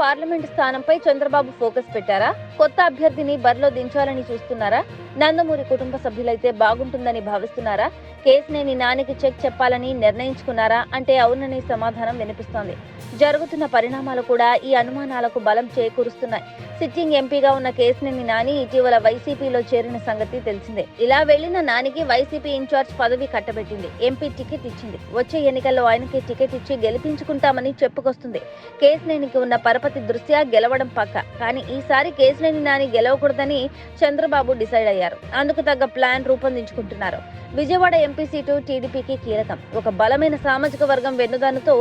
Parliament స్థానంపై Chandrababu focus పెట్టారా? కొత్త అభ్యర్థిని బరిలో దించాలని చూస్తున్నారా? నందమూరి కుటుంబ సభ్యులైతే బాగుంటుందని భావిస్తున్నారా? కేశినేని నానికి చెక్ చెప్పాలని నిర్ణయించుకున్నారా అంటే అవుననే సమాధానం వినిపిస్తోంది. జరుగుతున్న పరిణామాలు కూడా ఈ అనుమానాలకు బలం చేకూరుస్తున్నాయి. సిట్టింగ్ ఎంపీగా ఉన్న కేశినేని నాని ఇటీవల వైసీపీలో చేరిన సంగతి తెలిసిందే. ఇలా వెళ్లిన నానికి వైసీపీ ఇన్ఛార్జ్ పదవి కట్టబెట్టింది. ఎంపీ టికెట్ ఇచ్చింది. వచ్చే ఎన్నికల్లో ఆయనకి టికెట్ ఇచ్చి గెలిపించుకుంటామని చెప్పుకొస్తుంది. కేశినేనికి ఉన్న పరపతి దృష్ట్యా గెలవడం పక్క. కానీ ఈసారి కేశినేని నాని గెలవకూడదని చంద్రబాబు డిసైడ్ అయ్యారు. అందుకు తగ్గ ప్లాన్ రూపొందించుకుంటున్నారు. విజయవాడ ఎంపీ సీటు టీడీపీకి కీలకం. ఒక బలమైన సామాజిక వర్గం వెన్నుదన్నుతో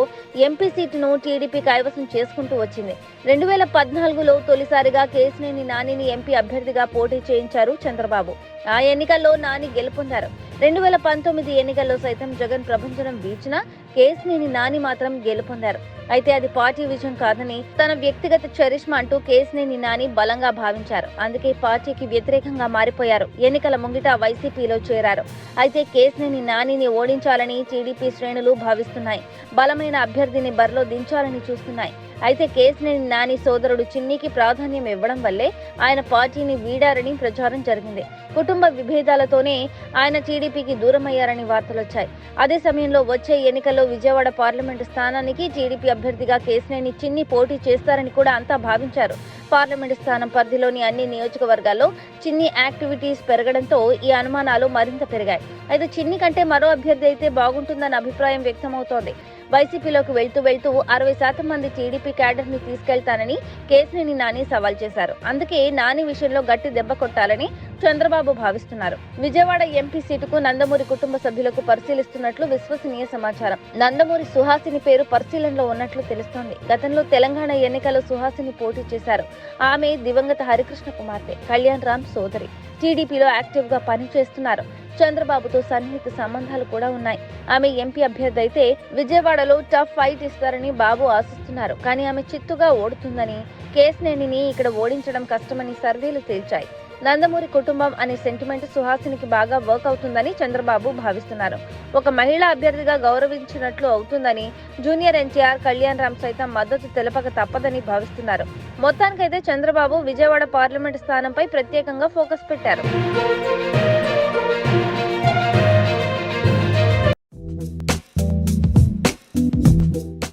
ఎంపీ సీటును టీడీపీ కైవసం చేసుకుంటూ వచ్చింది. 2014లో తొలిసారిగా కేశినేని నానిని ఎంపీ అభ్యర్థిగా పోటీ చేయించారు చంద్రబాబు. ఆ ఎన్నికల్లో నాని గెలుపొందారు. 2019 ఎన్నికల్లో సైతం జగన్ ప్రభంజనం వీచినా కేశినేని నాని మాత్రం గెలుపొందారు. అయితే అది పార్టీ విజయం కాదని తన వ్యక్తిగత చరిష్మా అంటూ కేశినేని నాని బలంగా భావించారు. అందుకే పార్టీకి వ్యతిరేకంగా మారిపోయారు. ఎన్నికల ముంగిట వైసీపీలో చేరారు. అయితే కేశినేని నానిని ఓడించాలని టీడీపీ శ్రేణులు భావిస్తున్నాయి. బలమైన అభ్యర్థిని బరిలో దించాలని చూస్తున్నాయి. అయితే కేశినేని నాని సోదరుడు చిన్నికి ప్రాధాన్యం ఇవ్వడం వల్లే ఆయన పార్టీని వీడారని ప్రచారం జరిగింది. కుటుంబ విభేదాలతోనే ఆయన టీడీపీకి దూరమయ్యారని వార్తలొచ్చాయి. అదే సమయంలో వచ్చే ఎన్నికల్లో విజయవాడ పార్లమెంటు స్థానానికి టీడీపీ అభ్యర్థిగా కేశినేని చిన్ని పోటీ చేస్తారని కూడా అంతా భావించారు. పార్లమెంటు స్థానం పరిధిలోని అన్ని నియోజకవర్గాల్లో చిన్ని యాక్టివిటీస్ పెరగడంతో ఈ అనుమానాలు మరింత పెరిగాయి. అయితే చిన్ని కంటే మరో అభ్యర్థి అయితే బాగుంటుందన్న అభిప్రాయం వ్యక్తమవుతోంది. వైసీపీలోకి వెళ్తూ 60% మంది టీడీపీ క్యాడర్ ని తీసుకెళ్తానని కేశినేని నాని సవాల్ చేశారు. అందుకే నాని విషయంలో గట్టి దెబ్బ కొట్టాలని చంద్రబాబు భావిస్తున్నారు. విజయవాడ ఎంపీ సీటుకు నందమూరి కుటుంబ సభ్యులకు పరిశీలిస్తున్నట్లు విశ్వసనీయ సమాచారం. నందమూరి సుహాసిని పేరు పరిశీలనలో ఉన్నట్లు తెలుస్తోంది. గతంలో తెలంగాణ ఎన్నికల్లో సుహాసిని పోటీ చేశారు. ఆమె దివంగత హరికృష్ణ కుమార్తె, కళ్యాణ్ రామ్ సోదరి. టీడీపీలో యాక్టివ్ గా పనిచేస్తున్నారు. చంద్రబాబుతో సన్నిహిత సంబంధాలు కూడా ఉన్నాయి. ఆమె ఎంపీ అభ్యర్థి అయితే విజయవాడలో టఫ్ ఫైట్ ఇస్తారని బాబు ఆశిస్తున్నారు. కానీ ఆమె చిత్తుగా ఓడుతుందని, కేశినేనిని ఇక్కడ ఓడించడం కష్టమని సర్వేలు తేల్చాయి. నందమూరి కుటుంబం అనే సెంటిమెంట్ సుహాసినికి బాగా వర్క్ అవుతుందని చంద్రబాబు భావిస్తున్నారు. ఒక మహిళా అభ్యర్థిగా గౌరవించినట్లు అవుతుందని జూనియర్ ఎన్టీఆర్, కళ్యాణ్ రామ్ సైతం మద్దతు తెలపక తప్పదని భావిస్తున్నారు. మొత్తానికైతే చంద్రబాబు విజయవాడ పార్లమెంటు స్థానంపై ప్రత్యేకంగా ఫోకస్ పెట్టారు.